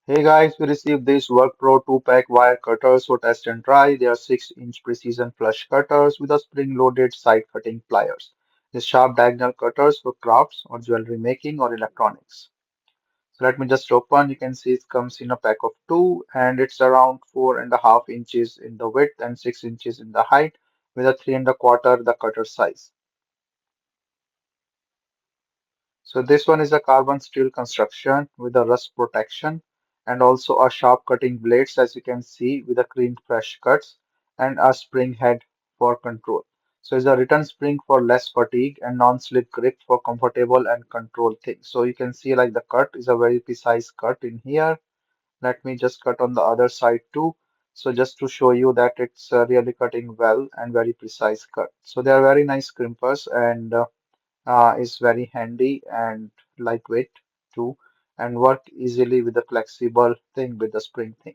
Hey guys, we received this WorkPRO 2-pack wire cutters for test and try. They are 6-inch precision flush cutters with a spring-loaded side-cutting pliers. These sharp diagonal cutters for crafts or jewelry making or electronics. So let me just open. You can see it comes in a pack of two and it's around 4.5 inches in the width and 6 inches in the height with a 3.25 the cutter size. So this one is a carbon steel construction with a rust protection and also a sharp cutting blades as you can see with a clean fresh cuts and a spring head for control. So it's a return spring for less fatigue and non-slip grip for comfortable and control things. So you can see like the cut is a very precise cut in here. Let me just cut on the other side too. So just to show you that it's really cutting well and very precise cut. So they are very nice crimpers and is very handy and lightweight too and work easily with the flexible thing with the spring thing.